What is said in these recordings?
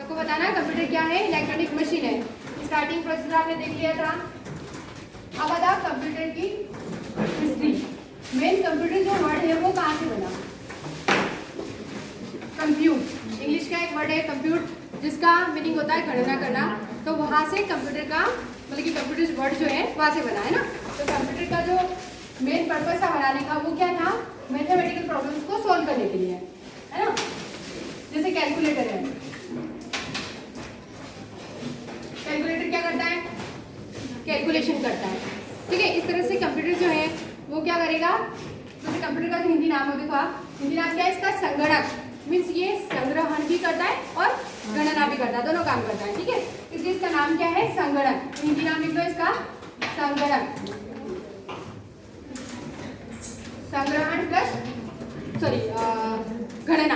सबको बताना कंप्यूटर क्या है, इलेक्ट्रॉनिक मशीन है। स्टार्टिंग प्रोसेस आपने देख लिया था। अब आता कंप्यूटर की हिस्ट्री। मेन कंप्यूटर जो वर्ड है वो कहाँ से बना? कंप्यूट, इंग्लिश का एक वर्ड है कंप्यूट, जिसका मीनिंग होता है गणना करना। तो वहाँ से कंप्यूटर का मतलब कि कंप्यूटर वर्ड जो है वहाँ से बना है ना। तो कंप्यूटर का जो मेन पर्पस था बनाने का वो क्या था? मैथमेटिकल प्रॉब्लम्स को सॉल्व करने के लिए, है ना। जैसे कैलकुलेटर है, कैलकुलेटर क्या करता है? कैलकुलेशन करता है, ठीक है। इस तरह से कंप्यूटर जो है वो क्या करेगा? जैसे कंप्यूटर का जो हिंदी नाम है, देखो आप, हिंदी नाम क्या है इसका? संगणक। मीन्स ये संग्रहण भी करता है और गणना भी करता है, दोनों काम करता है, ठीक है। इसलिए इसका नाम क्या है? संगणक। हिंदी नाम लिख लो इसका, संगणक। संग्रहण प्लस गणना,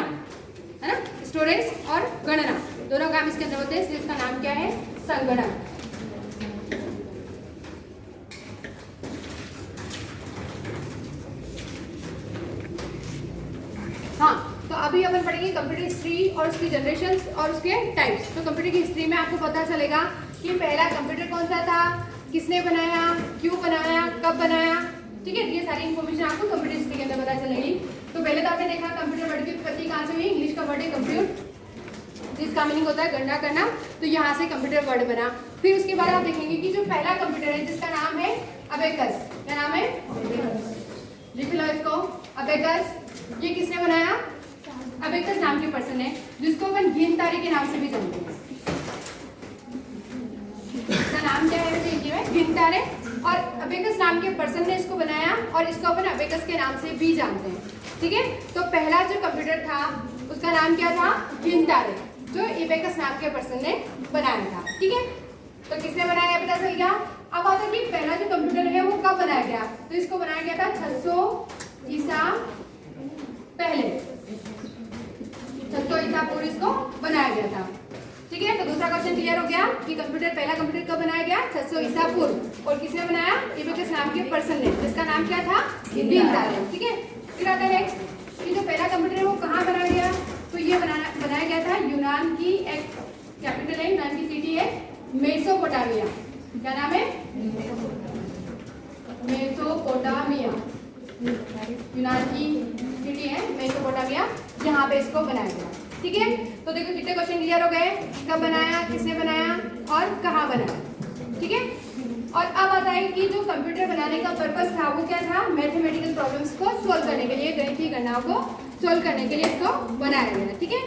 है ना। स्टोरेज और गणना दोनों काम इसके अंदर होते हैं, इसलिए इसका नाम क्या है? संगणक। हाँ, तो अभी अपन पढ़ेंगे कंप्यूटर हिस्ट्री और उसकी जनरेशंस और उसके टाइप्स। तो कंप्यूटर की हिस्ट्री में आपको पता चलेगा कि पहला कंप्यूटर कौन सा था, किसने बनाया, क्यों बनाया, कब बनाया, ठीक है। ये सारी इन्फॉर्मेशन आपको कंप्यूटर हिस्ट्री के अंदर पता चलेगी। तो पहले तो आपने देखा कंप्यूटर वर्ड की उत्पत्ति कहाँ से हुई? इंग्लिश का वर्ड है कंप्यूट, जिसका मीनिंग होता है गणना करना। तो यहाँ से कंप्यूटर वर्ड बना। फिर उसके बाद आप देखेंगे कि जो पहला कंप्यूटर है जिसका नाम है अबेकस। क्या नाम है? लिख लो इसको, अबेकस। ये किसने बनाया? अबेकस नाम के पर्सन है, जिसको अपन गिनतारे के नाम से भी जानते हैं। इसका नाम क्या है हिंदी में? गिनतारे। और अबेकस नाम के पर्सन ने इसको बनाया और इसको अपन अबेकस के नाम से भी जानते हैं, ठीक है। तो पहला जो कंप्यूटर था उसका नाम क्या था? गिनतारे, जो अबेकस नाम के पर्सन ने बनाया था, ठीक है। तो किसने बनाया पता चल गया। अब आता कि पहला जो कंप्यूटर है वो कब बनाया गया? तो इसको बनाया गया था 600 ईसा पहले, 600 ईसा पूर्व इसको बनाया गया था, ठीक है। तो दूसरा क्वेश्चन क्लियर हो गया कि कंप्यूटर, पहला कंप्यूटर कब बनाया गया? 600 ईसा पूर्व। और किसने बनाया? अबेकस नाम के पर्सन ने, जिसका नाम क्या था? गिनतारे, ठीक है। फिर आता है नेक्स्ट कि जो पहला कंप्यूटर है वो कहाँ बनाया गया? तो ये बनाया गया था यूनान की एक कैपिटल है, यूनान की सिटी है मेसोपोटामिया। क्या नाम है? मेसोपोटामिया। यूनान की सिटी है मेसोपोटामिया, यहाँ पे इसको बनाया गया, ठीक है। तो देखो कितने क्वेश्चन क्लियर हो गए, कब बनाया, किसने बनाया और कहाँ बनाया, ठीक है। और अब आता है कि जो कंप्यूटर बनाने का पर्पस था वो क्या था? मैथमेटिकल प्रॉब्लम्स को सॉल्व करने के लिए, गणितीय गणनाओं को सॉल्व करने के लिए इसको बनाया गया, ठीक है।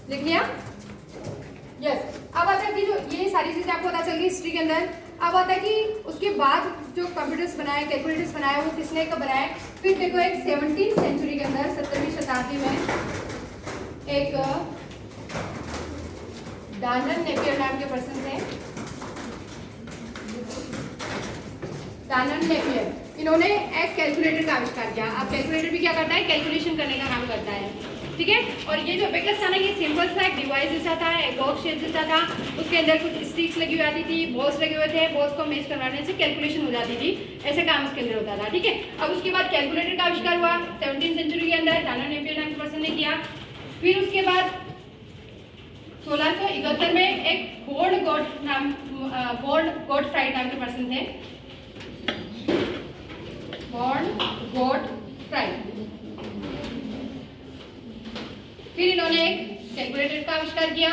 लिख लिया? यस। अब आता है कि जो ये सारी चीजें आपको पता चल गई हिस्ट्री के अंदर। अब आता है कि उसके बाद जो कंप्यूटर्स बनाए, कैलकुलेटर्स बनाए, वो किसने कब बनाए? फिर देखो एक 17वीं सेंचुरी के अंदर, 17वीं शताब्दी में एक डानन नेपियर नाम के पर्सन थे। डानन नेपियर, इन्होंने एक कैलकुलेटर का आविष्कार किया। अब कैलकुलेटर भी क्या करता है? कैलकुलेशन करने का काम करता है, ठीक है। और ये जो अबेकस था ना, ये सिंपल सा एक डिवाइस जैसा था, एक बॉक्स शेप जैसा था। उसके अंदर कुछ स्टिक्स लगी हुई आती थी, बॉल्स लगे हुए थे, बॉल्स को मैच करवाने से कैलकुलेशन हो जाती थी, ऐसे काम उसके अंदर होता था, ठीक है। अब उसके बाद कैलकुलेटर का आविष्कार हुआ 17वीं सेंचुरी के अंदर, डानन नेपियर नाम के पर्सन ने किया। फिर उसके बाद 1671 में एक बॉर्न गॉटफ्राइड नाम के पर्सन थे, बॉर्न गॉटफ्राइड। फिर इन्होंने एक कैलकुलेटर का आविष्कार किया,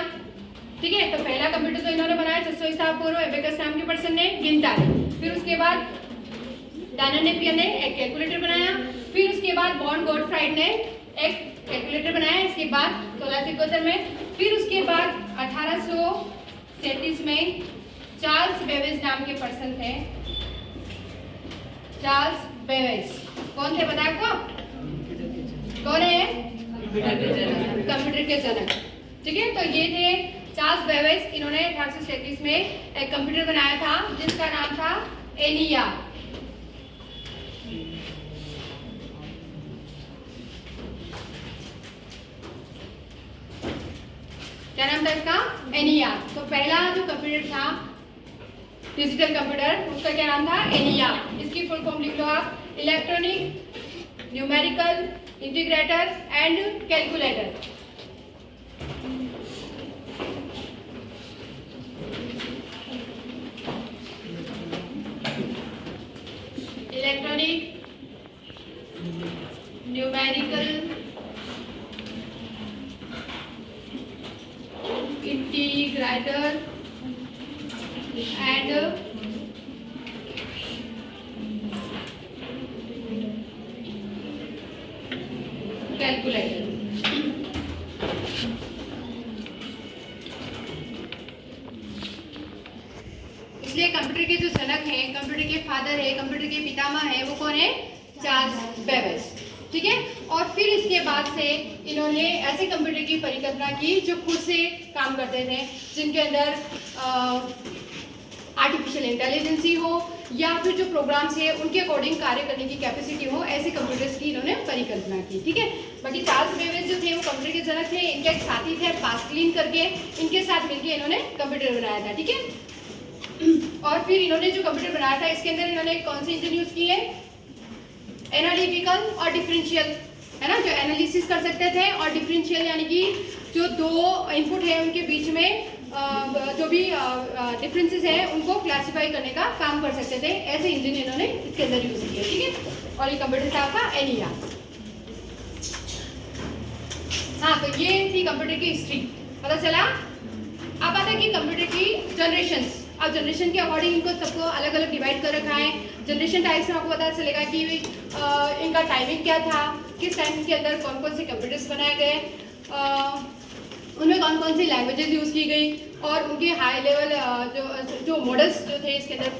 ठीक है। तो पहला कंप्यूटर तो इन्होंने बनाया 600 ईसा पूर्व, अबेकस नाम के पर्सन ने, गिनतारे। फिर उसके बाद डानन नेपियर ने एक कैलकुलेटर बनाया। फिर उसके बाद बॉर्न गॉटफ्राइड ने एक कैलकुलेटर बनाया, इसके बाद 1671 में। फिर उसके बाद 1837 में चार्ल्स बेबेज नाम के पर्सन थे, चार्ल्स बेबेज। कौन थे बताया आपको? कौन है? कंप्यूटर के जनक, ठीक है। तो ये थे चार्ल्स बेबेज। इन्होंने 1837 में एक कंप्यूटर बनाया था जिसका नाम था एनियाक। क्या नाम था इसका? एनियाक। तो पहला जो कंप्यूटर था डिजिटल कंप्यूटर, उसका क्या नाम था? एनियाक। इसकी फुल फॉर्म लिख लो आप, electronic numerical, integrator and calculator. Electronic, numerical, integrator and calculator. इसलिए कंप्यूटर के जो जनक हैं, कंप्यूटर के फादर है, कंप्यूटर के पितामह है, वो कौन है? Charles Babbage. ठीक है। और फिर इसके बाद से इन्होंने ऐसे कंप्यूटर की परिकल्पना की जो खुद से काम करते थे, जिनके अंदर आर्टिफिशियल इंटेलिजेंसी हो या फिर जो प्रोग्राम्स है उनके अकॉर्डिंग कार्य करने की कैपेसिटी हो, ऐसे कंप्यूटर्स की इन्होंने परिकल्पना की। ठीक है। बाकी चार्ल्स बेबेज जो थे वो कंप्यूटर के जनक थे। इनके एक साथी थे पास्कलिन करके, इनके साथ मिलकर इन्होंने कंप्यूटर बनाया था। ठीक है। और फिर इन्होंने जो कंप्यूटर बनाया था इसके अंदर इन्होंने कौन सी इंजन यूज की है? एनालिटिकल और डिफरेंशियल, है ना, जो एनालिसिस कर सकते थे, और डिफरेंशियल यानी कि जो दो इनपुट है उनके बीच में जो भी डिफरेंसेस है उनको क्लासिफाई करने का काम कर सकते थे। ऐसे इंजन इन्होंने इसके अंदर यूज किए। ठीक है। और ये कंप्यूटर था आपका एनिया। हाँ, तो ये थी कंप्यूटर की हिस्ट्री, पता चला। अब आता है कि कंप्यूटर की जनरेशंस। अब जनरेशन के अकॉर्डिंग इनको सबको अलग अलग डिवाइड कर रखा है। जनरेशन टाइप्स में आपको पता चलेगा कि इनका टाइमिंग क्या था, किस टाइम के अंदर कौन कौन से कंप्यूटर्स बनाए गए, उनमें कौन कौन सी लैंग्वेजेस यूज़ की गई, और उनके हाई लेवल जो मॉडल्स जो थे इसके अंदर,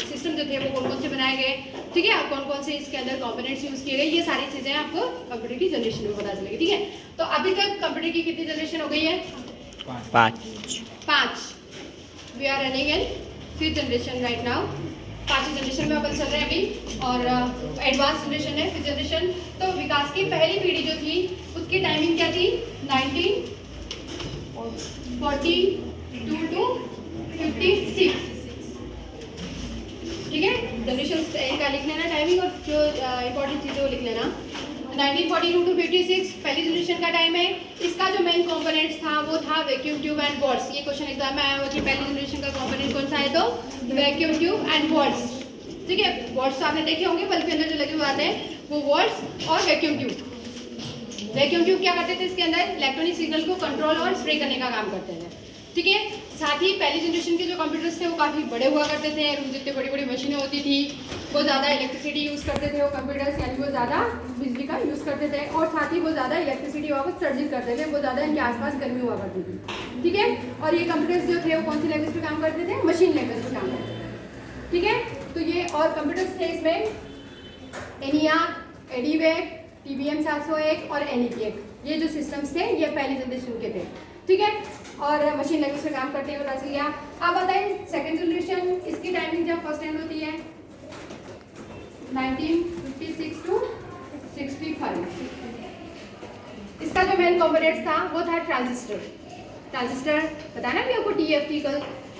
सिस्टम जो थे वो कौन कौन से बनाए गए। ठीक है। कौन कौन से इसके अंदर कंपोनेंट्स यूज़ किए गए, ये सारी चीज़ें आपको कंप्यूटर की जनरेशन में पता चलेगी। ठीक है। तो अभी तक कंप्यूटर की कितनी जनरेशन हो गई है? 5। We are running in 5th generation right now. 5वीं जनरेशन में अपन चल रहे हैं अभी, और एडवांस जनरेशन है 5th जनरेशन। तो विकास की पहली पीढ़ी जो थी उसकी टाइमिंग क्या थी? 1942 to 56। ठीक है। जनरेशन का लिख लेना टाइमिंग, और जो इंपॉर्टेंट चीज़ें वो लिख लेना। 1942 to 56 पहली जनरेशन का टाइम है। इसका जो मेन कंपोनेंट्स था वो था वैक्यूम ट्यूब एंड वॉल्स। ये क्वेश्चन एग्जाम में आया हुआ कि पहली जनरेशन का कंपोनेंट कौन सा है, तो वैक्यूम ट्यूब एंड वॉल्स। ठीक है। वॉल्स आपने देखे होंगे, बल्ब के अंदर जो लगे हुए आते हैं वो वॉल्स, और वैक्यूम ट्यूब। वैक्यूम ट्यूब क्या करते थे? इसके अंदर इलेक्ट्रॉनिक सिग्नल को कंट्रोल और स्प्रे करने का काम करते थे। ठीक है। साथ ही पहली जनरेशन के जो कंप्यूटर्स थे वो काफ़ी बड़े हुआ करते थे। जितनी बड़ी बड़ी मशीनें होती थी वो ज़्यादा इलेक्ट्रिसिटी यूज़ करते थे वो कंप्यूटर्स, यानी वो ज़्यादा बिजली का यूज़ करते थे, और साथ ही वो ज़्यादा इलेक्ट्रिसिटी वहाँ पर सर्जित करते थे, वो ज़्यादा इनके आसपास गर्मी हुआ करती थी। ठीक है। और ये कंप्यूटर्स जो थे वो कौन सी लैंग्वेज पे काम करते थे? मशीन लैंग्वेज पे काम करते थे। ठीक है। तो ये और कंप्यूटर्स थे इसमें ENIAC, एडीवेक, TBM 701 और NEPAC। ये जो सिस्टम्स थे ये पहली जनरेशन के थे। ठीक है। और मशीन लैंग्वेज पे काम करते हुए पता चल गया। अब बताइए सेकंड जनरेशन, इसकी टाइमिंग जब फर्स्ट एंड होती है 1956 to 65। इसका जो मेन कंपोनेंट्स था वो था ट्रांजिस्टर। ट्रांजिस्टर बताया ना भी आपको,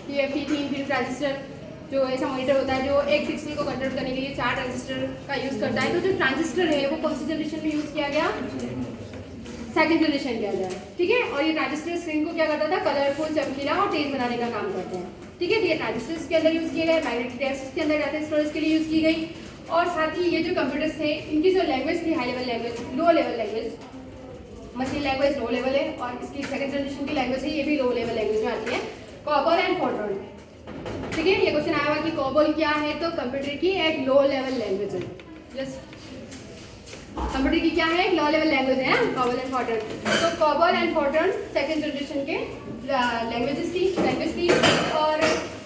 TFT 3 फिर ट्रांजिस्टर जो ऐसा मॉनिटर होता है जो एक पिक्सल को कंट्रोल करने के लिए 4 ट्रांजिस्टर का यूज़ करता है। तो जो ट्रांजिस्टर है वो कौन सी जनरेशन में यूज़ किया गया? सेकंड जनरेशन के अंदर। ठीक है। और ये ट्रांजिस्टर स्क्रीन को क्या करता था? कलरफुल, चमकीला और तेज बनाने का काम करते हैं। ठीक है। तो ये ट्रांजिस्टर्स के अंदर यूज़ किए गए, मैग्नेटिक डिवाइसेस के अंदर डाटा स्टोरेज के लिए यूज़ की गई। और साथ ही ये जो कंप्यूटर्स थे इनकी जो लैंग्वेज थी, high level language, low level language, machine language low level है, और इसकी सेकंड जनरेशन की लैंग्वेज है ये भी लो लेवल लैंग्वेज में आती है, कॉबॉल एंड फोर्ट्रॉन। ठीक है। ये क्वेश्चन आया हुआ कि कॉबॉल क्या है, तो कंप्यूटर की एक लो लेवल लैंग्वेज है। जस्ट कंप्यूटर की क्या है? एक लो लेवल लैंग्वेज है कॉबॉल एंड फोर्ट्रॉन। तो कॉबॉल एंड फोर्ट्रॉन सेकंड जनरेशन के लैंग्वेज थी। और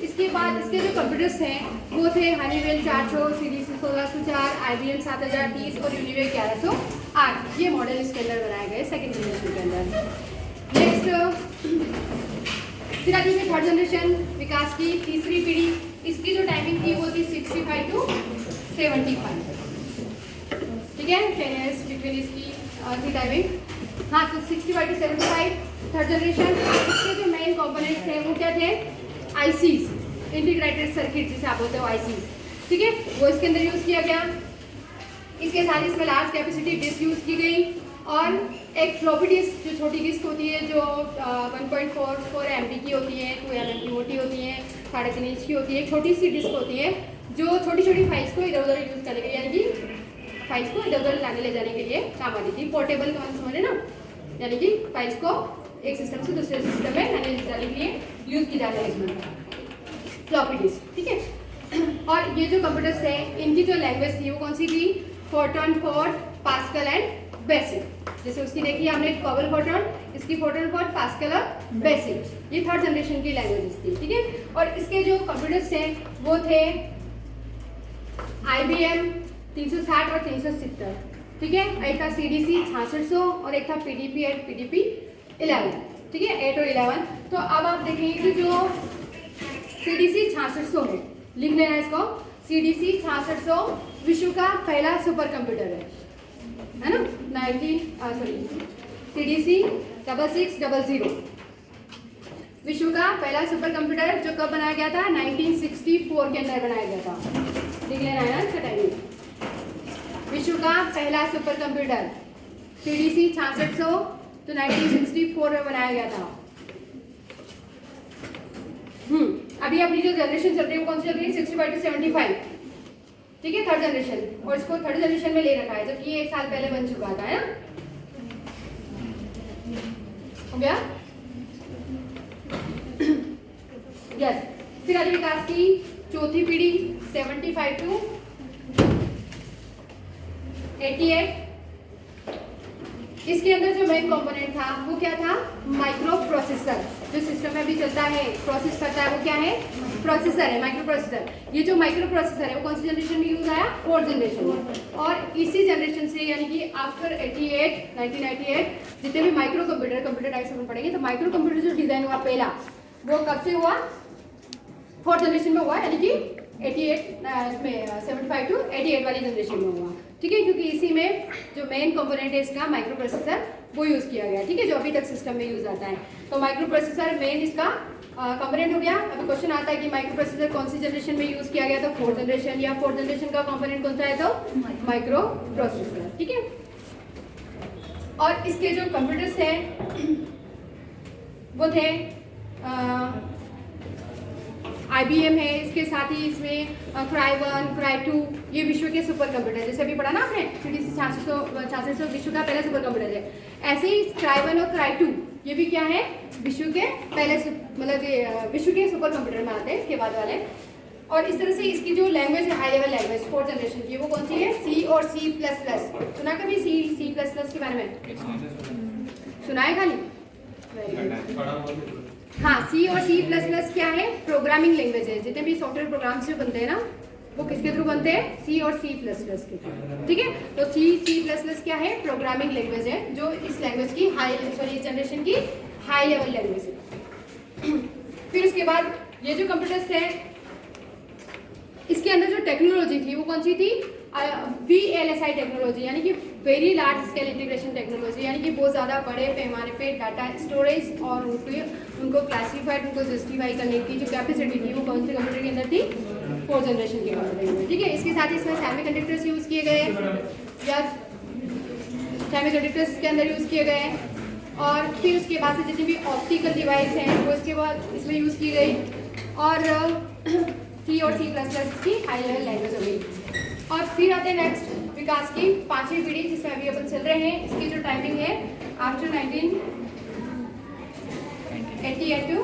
इसके बाद इसके जो कंप्यूटर्स हैं वो थे हनीवेल 400, CDC 1604, IBM 7030 और यूनिवेक 1108। ये मॉडल इसके अंदर बनाए गए सेकंड जनरेशन के अंदर। नेक्स्ट फिर आती है थर्ड जनरेशन, विकास की तीसरी पीढ़ी। इसकी जो टाइमिंग थी वो थी 65 to 75। ठीक है। 10 years बिटवीन इसकी थी टाइमिंग। हाँ, तो 65 to 75 थर्ड जनरेशन। इसके जो मेन कंपोनेंट्स थे वो क्या थे? ICs, इंटीग्रेटेड सर्किट जिसे आप बोलते हो ICs। ठीक है। वो इसके अंदर यूज़ किया गया। इसके साथ इसमें लार्ज कैपेसिटी डिस्क यूज़ की गई और एक फ्लॉपी डिस्क जो छोटी डिस्क होती है जो 1.44 MB की होती है, 2 mm की मोटी होती है, 3.5 इंच की होती है, एक छोटी सी डिस्क होती है जो छोटी छोटी फाइल्स को इधर उधर यूज़ करने के लिए, यानी कि फाइल्स को इधर उधर लाने ले जाने के लिए काम आती थी। पोर्टेबल कौन समझे ना, यानी कि फाइल्स को एक सिस्टम से दूसरे सिस्टम में लाने ले जाने के लिए यूज़ की जाती है फ्लॉपी डिस्क, ठीक है। और ये जो कंप्यूटर्स थे इनकी जो लैंग्वेज थी वो कौन सी थी, Fortran, fort, pascal and basic. जैसे उसकी देखी हमने कॉबल फोर्ट्रॉन, इसकी फोर्ट्रॉन, फोर्ट, पास्कल और बेसिक, ये थर्ड जनरेशन की लैंग्वेजेस थी, ठीक है। और इसके जो कंप्यूटर्स थे वो थे IBM 360 और 370, ठीक है। एक था CDC 6600 और एक था PDP 8, PDP 11, ठीक है, 8 और 11। तो अब आप देखेंगे कि जो CDC 6600 है, लिख लेना इसको, CDC 6600 विश्व का पहला सुपर कंप्यूटर है ना, CDC 6600 विश्व का पहला सुपर कंप्यूटर जो कब बनाया गया था, 1964 के अंदर बनाया गया था, लिख लेना है ना इसका टाइमिंग। विश्व का पहला सुपर कंप्यूटर CDC 6600 तो 1964 में बनाया गया था। अभी अपनी जो जनरेशन चल रही है वो कौन सी चल रही है, 65 to 75, ठीक है, थर्ड जनरेशन, और इसको थर्ड जनरेशन में ले रखा है जबकि ये 1 साल पहले बन चुका था, है ना, हो गया यस। फिर आगे विकास की चौथी पीढ़ी 75 to 88, इसके अंदर जो मेन कंपोनेंट था वो क्या था, माइक्रो प्रोसेसर। जो सिस्टम में अभी चलता है, प्रोसेस करता है, वो क्या है, प्रोसेसर है, माइक्रो प्रोसेसर। ये जो माइक्रो प्रोसेसर है वो कौन सी जनरेशन में यूज आया, 4th जनरेशन में। और इसी जनरेशन से यानी कि आफ्टर 1988 जितने भी माइक्रो कंप्यूटर टाइप्स अपन पढ़ेंगे, तो माइक्रो कंप्यूटर जो डिजाइन हुआ पहला वो कब से हुआ, 4th जनरेशन में हुआ, यानी कि 75 to 88 वाली जनरेशन में हुआ, ठीक है, क्योंकि इसी में जो मेन कंपोनेंट है इसका माइक्रो प्रोसेसर वो यूज़ किया गया, ठीक है, जो अभी तक सिस्टम में यूज आता है। तो माइक्रो प्रोसेसर मेन इसका कंपोनेंट हो गया। अभी क्वेश्चन आता है कि माइक्रो प्रोसेसर कौन सी जनरेशन में यूज़ किया गया, तो 4th जनरेशन, या 4th जनरेशन का कंपोनेंट कौन सा है, तो माइक्रो प्रोसेसर, ठीक है। और इसके जो कंप्यूटर्स हैं वो थे IBM है, इसके साथ ही इसमें Cry 1, Cry 2, ये विश्व के सुपर कंप्यूटर, जैसे अभी पढ़ा ना आपने, CDC 6600 विश्व का पहला सुपर कंप्यूटर है। ऐसे ही Cry 1 और Cry 2 ये भी क्या है, विश्व के पहले, मतलब विश्व के सुपर कंप्यूटर में आते हैं इसके बाद वाले। और इस तरह से इसकी जो लैंग्वेज है, high level language 4th generation की, वो कौन सी है, C और C++। सुना कभी C++ के बारे में, सुना है खाली, हाँ। C और C++ क्या है, प्रोग्रामिंग लैंग्वेज है। जितने भी सॉफ्टवेयर प्रोग्राम्स जो बनते हैं ना वो किसके थ्रू बनते हैं, C और C++ के थ्रू, ठीक है। तो C++ क्या है, प्रोग्रामिंग लैंग्वेज है, जो इस लैंग्वेज की इस जनरेशन की हाई लेवल लैंग्वेज है। फिर उसके बाद ये जो कंप्यूटर्स थे इसके अंदर जो टेक्नोलॉजी थी वो कौन सी थी, VLSI टेक्नोलॉजी, यानी कि very large scale integration technology, यानी कि बहुत ज़्यादा बड़े पैमाने पे डाटा स्टोरेज और उनको क्लासीफाइड, उनको जस्टिफाई करने की जो कैपेसिटी थी वो कौन से कंप्यूटर के अंदर थी, 4th जनरेशन के कंप्यूटर में, ठीक है। इसके साथ ही इसमें सेमीकंडक्टर्स यूज़ किए गए, या सेमीकंडक्टर्स के अंदर यूज़ किए गए। और फिर उसके बाद से जितनी भी ऑप्टिकल डिवाइस हैं वो इसके बाद इसमें यूज़ की गई। और C और C++ की हाई लेवल लैंग्वेज हो गई। और फिर आते हैं नेक्स्ट विकास की 5वीं पीढ़ी, जिसमें अभी अपन चल रहे हैं। इसकी जो टाइमिंग है आफ्टर 1988 टू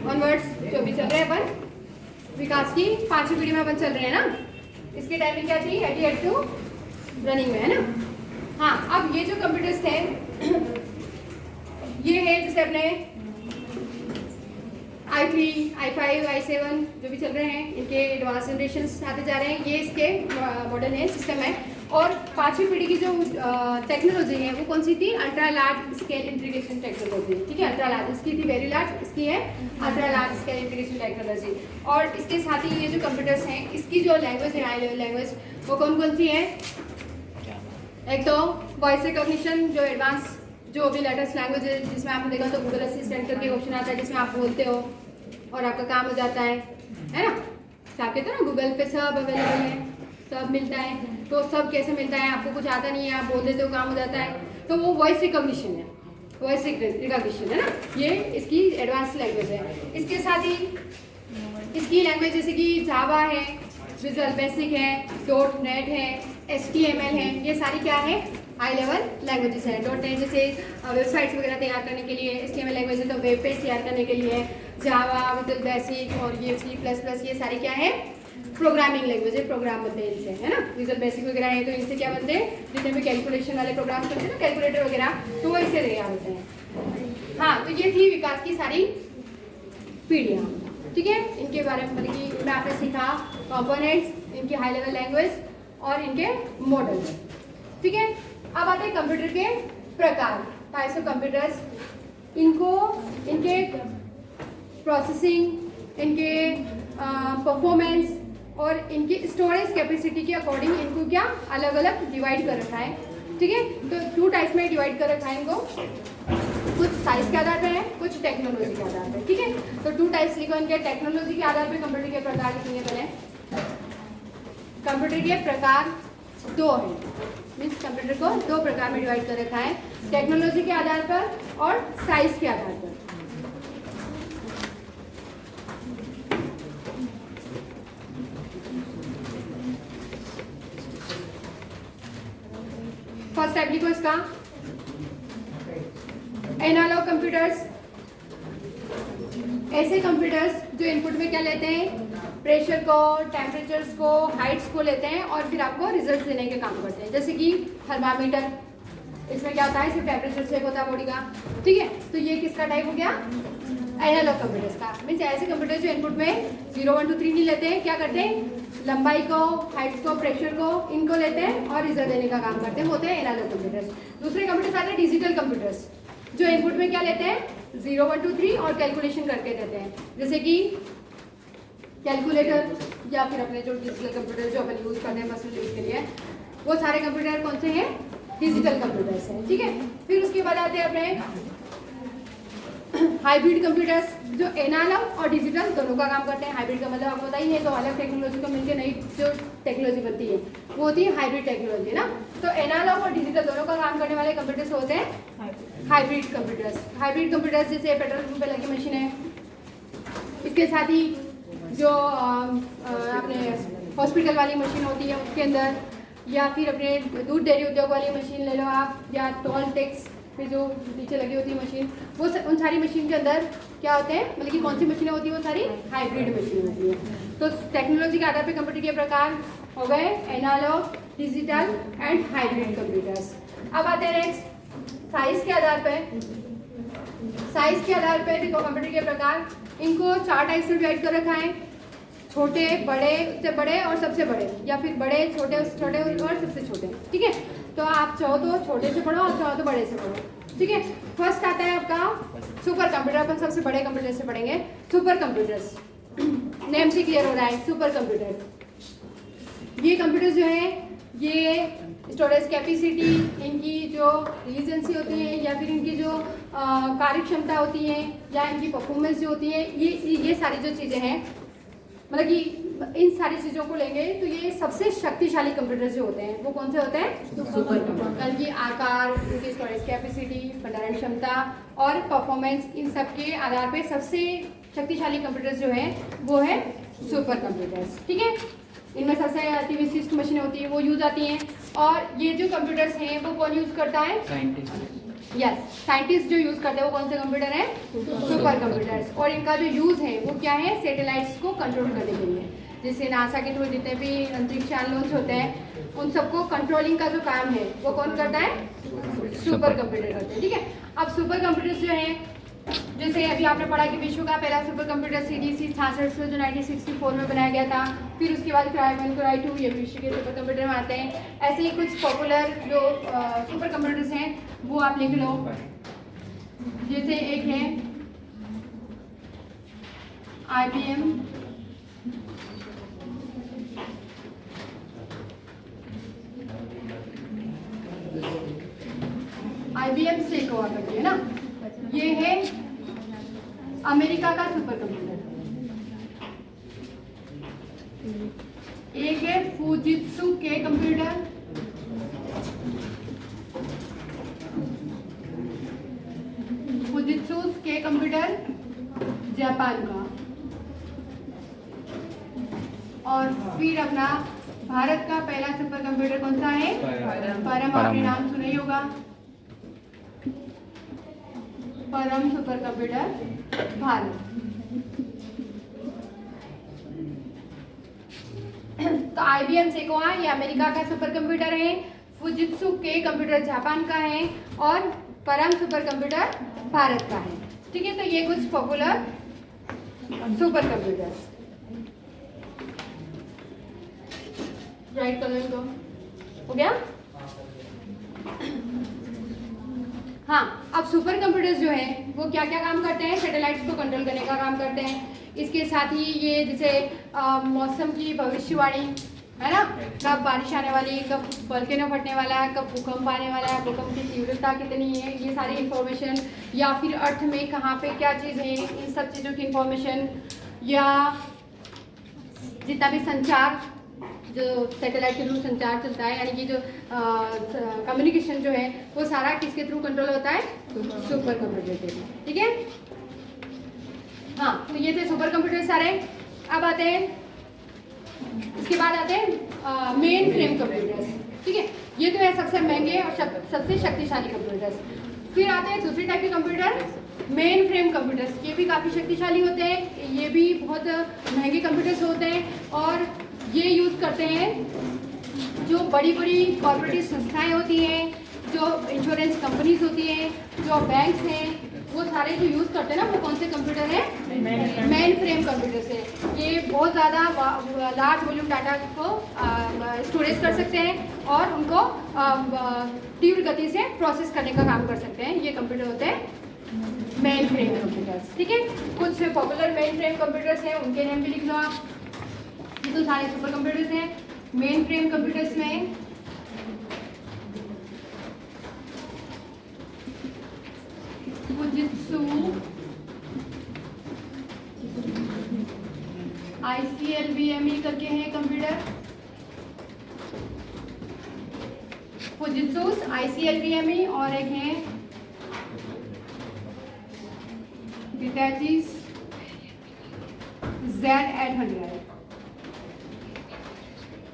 ऑनवर्ड्स जो भी चल रहे हैं अपन विकास की 5वीं पीढ़ी में अपन चल रहे हैं ना। इसकी टाइमिंग क्या थी, 88 टू रनिंग में, है ना। हाँ, अब ये जो कंप्यूटर्स थे ये है जैसे अपने i3, i5, i7 जो भी चल रहे हैं, इनके एडवांस जनरेशंस आते जा रहे हैं। ये इसके मॉडल है, सिस्टम है। और 5वीं पीढ़ी की जो टेक्नोलॉजी है वो कौन सी थी, ultra large scale integration technology, ठीक है। अल्ट्रा लार्ज, इसकी थी वेरी लार्ज, इसकी है ultra large scale integration technology. और इसके साथ ही ये जो कंप्यूटर्स हैं इसकी जो लैंग्वेज है, हाई लेवल लैंग्वेज, वो कौन कौन सी है। एक तो वॉइस रिकॉग्निशन, जो एडवांस जो भी लेटेस्ट लैंग्वेज है, जिसमें आपने देखा तो गूगल असिस्टेंट करके ऑप्शन आता है जिसमें आप बोलते हो, और आपका काम हो जाता है ना। तो आप कहते हैं ना गूगल पे सब अवेलेबल है, सब मिलता है। तो सब कैसे मिलता है, आपको कुछ आता नहीं है, आप बोल देते हो काम हो जाता है, तो वो वॉइस रिकॉग्निशन है, वॉइस रिकॉग्निशन है ना, ये इसकी एडवांस लैंग्वेज है। इसके साथ ही इसकी लैंग्वेज जैसे कि जावा है, विजुअल बेसिक है, डॉट नेट है, HTML है, ये सारी क्या है, हाई लेवल लैंग्वेजेस है। डॉट नेट जैसे वेबसाइट्स वगैरह तैयार करने के लिए, HTML लैंग्वेज है तो वेब पेज तैयार करने के लिए, जावा, विजुअल बेसिक और ये C++, ये सारी क्या है, प्रोग्रामिंग लैंग्वेज है, प्रोग्राम बनते हैं इनसे, है ना। विजुअल बेसिक वगैरह है तो इनसे क्या बनते हैं, जितने भी कैलकुलेशन वाले प्रोग्राम करते हैं ना, कैलकुलेटर वगैरह, तो वो इससे तैयार होते हैं। हाँ, तो ये थी विकास की सारी पीढ़ियाँ, ठीक है। इनके बारे में मतलब कि मैं आपने सीखा कंपोनेंट्स, इनकी हाई लेवल लैंग्वेज और इनके मॉडल्स, ठीक है। अब आते हैं कंप्यूटर के प्रकार, टाइप्स ऑफ कंप्यूटर्स। इनको इनके प्रोसेसिंग, इनके परफॉर्मेंस और इनकी स्टोरेज कैपेसिटी के अकॉर्डिंग इनको क्या अलग अलग डिवाइड कर रखा है, ठीक है। तो 2 टाइप्स में डिवाइड कर रखा है इनको, कुछ साइज के आधार पे है, कुछ टेक्नोलॉजी के आधार पे, ठीक है। तो 2 टाइप्स लिखो इनके। टेक्नोलॉजी के आधार पे कंप्यूटर के प्रकार लिखेंगे पहले। कंप्यूटर के प्रकार 2 हैं, मीन्स कंप्यूटर को 2 प्रकार में डिवाइड कर रखा है, टेक्नोलॉजी के आधार पर और साइज के आधार पर। फर्स्ट टाइप लिखो इसका, एनालॉग कंप्यूटर्स। ऐसे कंप्यूटर्स जो इनपुट में क्या लेते हैं, प्रेशर को, टेम्परेचर्स को, हाइट्स को लेते हैं और फिर आपको रिजल्ट देने के काम करते हैं। जैसे कि थर्मामीटर, इसमें क्या होता है, सिर्फ टेम्परेचर चेक होता है बॉडी का, ठीक है। तो ये किसका टाइप हो गया, एनालॉग कंप्यूटर्स का। मीन्स ऐसे कंप्यूटर जो इनपुट में 0 1 2 3 नहीं लेते हैं, क्या करते हैं, लंबाई को, हाइट्स को, प्रेशर को, इनको लेते हैं और रिजल्ट देने का काम करते हैं, होते हैं एनालॉग कंप्यूटर्स। दूसरे कंप्यूटर्स आते हैं डिजिटल कंप्यूटर्स, जो इनपुट में क्या लेते हैं, 0 1 2 3 और कैलकुलेशन करके देते हैं, जैसे कि कैलकुलेटर या फिर अपने जो डिजिटल कंप्यूटर जो अपन यूज़ करते हैं पर्सनल यूज़ के लिए, वो सारे कंप्यूटर कौन से हैं, डिजिटल कंप्यूटर्स हैं, ठीक है। फिर उसके बाद आते हैं अपने हाइब्रिड कंप्यूटर्स, जो एनालॉग और डिजिटल दोनों का काम करते हैं। हाइब्रिड का मतलब आपको पता ही है, तो अलग टेक्नोलॉजी को मिलकर नई जो टेक्नोलॉजी बनती है वो होती है हाइब्रिड टेक्नोलॉजी, ना। तो एनालॉग और डिजिटल दोनों का काम करने वाले कंप्यूटर्स होते हैं हाइब्रिड कंप्यूटर्स। हाइब्रिड कंप्यूटर्स जैसे पेट्रोल पंप पे लगी मशीन है, इसके साथ ही जो अपने हॉस्पिटल वाली मशीन होती है उसके अंदर, या फिर अपने दूध डेयरी उद्योग वाली मशीन ले लो आप, या टोल टैक्स पे जो नीचे लगी होती है मशीन, वो उन सारी मशीन के अंदर क्या होते हैं, मतलब कि कौन सी मशीनें होती है, वो सारी हाइब्रिड मशीन होती है। तो टेक्नोलॉजी के आधार पे कंप्यूटर के प्रकार हो गए analogue, digital and hybrid computers. अब आते हैं नेक्स्ट साइज के आधार पे। साइज के आधार पे देखो कंप्यूटर के प्रकार, इनको 4 टाइप्स में डिवाइड कर रखा है, छोटे, बड़े, उससे बड़े और सबसे बड़े, या फिर बड़े, छोटे, उससे छोटे और सबसे छोटे, ठीक है। तो आप चाहो तो छोटे से पढ़ो, आप चाहो तो बड़े से पढ़ो, ठीक है। फर्स्ट आता है आपका सुपर कंप्यूटर, अपन सबसे बड़े कंप्यूटर से पढ़ेंगे, सुपर कंप्यूटर्स। नेम से क्लियर हो रहा है, सुपर कंप्यूटर। ये कंप्यूटर्स जो है, ये स्टोरेज कैपेसिटी, इनकी जो रीजनसी होती है, या फिर इनकी जो कार्य क्षमता होती है, या इनकी परफॉर्मेंस जो होती है, ये सारी जो चीज़ें हैं, मतलब कि इन सारी चीज़ों को लेंगे तो ये सबसे शक्तिशाली कंप्यूटर जो होते हैं वो कौन से होते हैं, सुपर कंप्यूटर। इनकी आकार, इनकी स्टोरेज कैपेसिटी, भंडारण क्षमता और परफॉर्मेंस, इन सब के आधार पे सबसे शक्तिशाली कंप्यूटर्स जो है वो है सुपर कंप्यूटर्स, ठीक है। इनमें सबसे अति विशिष्ट मशीनें होती है वो यूज आती हैं, और ये जो कंप्यूटर्स हैं वो कौन यूज करता है, यस, साइंटिस्ट जो यूज करते हैं वो कौन से कंप्यूटर है, सुपर कंप्यूटर्स। और इनका जो यूज है वो क्या है, सैटेलाइट्स को कंट्रोल करने के लिए, जैसे नासा के थ्रू जितने भी अंतरिक्ष यान लॉन्च होते हैं उन सबको कंट्रोलिंग का जो काम है वो कौन करता है, सुपर कंप्यूटर करते हैं, ठीक है। अब सुपर कंप्यूटर्स जो हैं, जैसे अभी आपने पढ़ा कि विश्व का पहला सुपर कंप्यूटर CDC 66 जो 1964 में बनाया गया था, फिर उसके बाद क्राई 1 क्राई 2 ये विश्व के सुपर कंप्यूटर में आते हैं। ऐसे ही कुछ पॉपुलर जो सुपर कंप्यूटर्स हैं वो आप लिख लो, जैसे एक है IBM, सेकोआ करके है ना, ये है अमेरिका का सुपर कंप्यूटर, एक है फुजित्सु के कंप्यूटर, फुजित्सु के कंप्यूटर जापान का। और फिर अपना भारत का पहला सुपर कंप्यूटर कौन सा है? परम। आपने नाम सुना ही होगा, परम सुपर कंप्यूटर भारत। तो IBM सेकोआ ये अमेरिका का सुपर कंप्यूटर है, फुजित्सु के कंप्यूटर जापान का है और परम सुपर कंप्यूटर भारत का है। ठीक है, तो ये कुछ popular super computers. Right colour को हो गया। हाँ, अब सुपर कंप्यूटर्स जो है वो क्या क्या काम करते हैं? सैटेलाइट्स को कंट्रोल करने का काम करते हैं। इसके साथ ही ये जैसे मौसम की भविष्यवाणी है ना, कब बारिश आने वाली है, कब वोल्केनो फटने वाला है, कब भूकंप आने वाला है, भूकंप की तीव्रता कितनी है, ये सारी इंफॉर्मेशन, या फिर अर्थ में कहाँ पे क्या चीज़ है, इन सब चीज़ों की इंफॉर्मेशन, या जितना भी संचार जो सैटेलाइट के थ्रू संचार चलता है, यानी कि जो कम्युनिकेशन जो है वो सारा किसके थ्रू कंट्रोल होता है? सुपर कंप्यूटर के थ्रू। ठीक है, हाँ, तो ये थे सुपर कंप्यूटर सारे। अब आते हैं, इसके बाद आते हैं मेन फ्रेम कंप्यूटर्स। ठीक है, ये तो है सबसे महंगे और सबसे शक्तिशाली कंप्यूटर्स। फिर आते हैं दूसरी टाइप के कंप्यूटर, मेन फ्रेम कंप्यूटर्स। ये भी काफ़ी शक्तिशाली होते हैं, ये भी बहुत महंगे कंप्यूटर्स होते हैं और ये यूज़ करते हैं जो बड़ी बड़ी कॉर्पोरेटिव संस्थाएं होती हैं, जो इंश्योरेंस कंपनीज होती हैं, जो बैंक्स हैं, वो सारे जो यूज़ करते हैं ना, वो कौन से कंप्यूटर है? मेन फ्रेम कंप्यूटर से। ये बहुत ज़्यादा लार्ज वॉल्यूम डाटा को स्टोरेज कर सकते हैं और उनको तीव्र गति से प्रोसेस करने का काम कर सकते हैं। ये कंप्यूटर होते हैं मेन फ्रेम कंप्यूटर्स। ठीक है, कुछ पॉपुलर मेन फ्रेम कंप्यूटर्स हैं, उनके नाम भी लिख लो आप। ये तो सारे सुपर कंप्यूटर्स हैं। मेन फ्रेम कंप्यूटर्स में फुजित्सु, ICLVME करके हैं कंप्यूटर, फुजित्सु, ICLVME, और एक है हिताची Z800।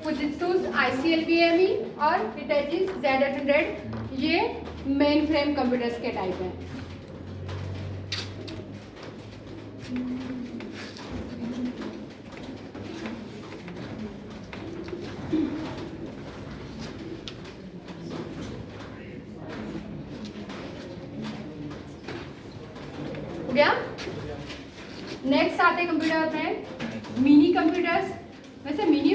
फुजित्सु, ICLVME और हिताची Z800 ये मेन फ्रेम कंप्यूटर्स के टाइप हैं। हो गया। नेक्स्ट आते कंप्यूटर होते हैं मिनी कंप्यूटर्स। वैसे मिनी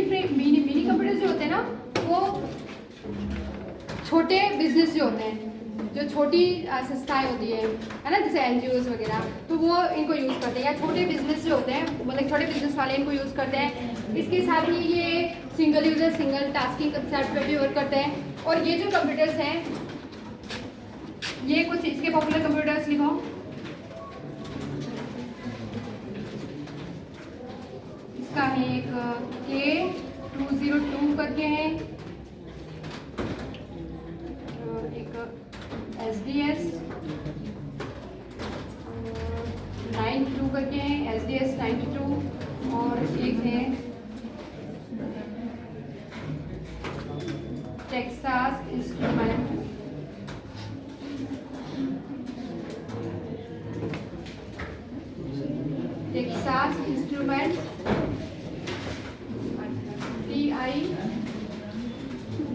कंप्यूटर्स जो होते हैं ना, वो छोटे बिजनेस जो होते हैं, जो छोटी संस्थाएं होती है ना, जैसे NGOs वगैरह, तो वो इनको यूज़ करते हैं, या छोटे बिजनेस जो होते हैं, मतलब छोटे बिजनेस वाले इनको यूज़ करते हैं। इसके साथ ही ये single user single tasking concept पे भी वर्क करते हैं। और ये जो कंप्यूटर्स हैं, ये कुछ इसके पॉपुलर कंप्यूटर्स लिखो। इसका है एक K202 करके है, एक SDS 92 करके है, SDS 92, और एक है Texas instrument, Texas instrument TI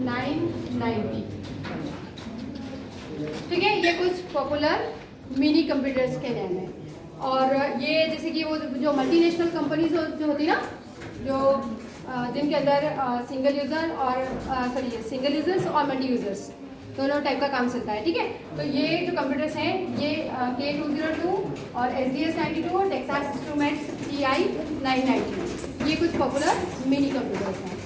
990। ठीक है, ये कुछ पॉपुलर मिनी कंप्यूटर्स के नाम है। और ये जैसे कि वो जो मल्टीनेशनल कंपनीज जो होती है ना, जो जिनके अंदर सिंगल यूज़र और सिंगल यूज़र्स और मल्टी यूज़र्स दोनों टाइप का काम चलता है। ठीक है, तो ये जो कंप्यूटर्स हैं, ये K202 और SDS 92 और टेक्सास इंस्ट्रूमेंट्स TI 990, ये कुछ पॉपुलर मिनी कंप्यूटर्स हैं।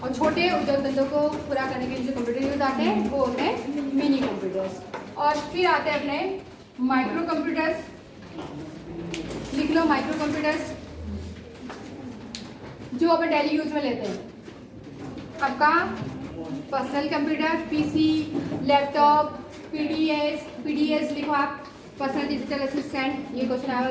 और छोटे उद्योग धंधों को पूरा करने के लिए जो कंप्यूटर यूज आते हैं वो होते हैं मिनी कंप्यूटर्स। और फिर आते हैं अपने माइक्रो कंप्यूटर्स। लिख लो माइक्रो कंप्यूटर्स। जो अपन डेली यूज में लेते हैं। आपका personal computer, PC, laptop, PDS लिखो आप, पर्सनल डिजिटल असिस्टेंट, ये क्वेश्चन आएगा।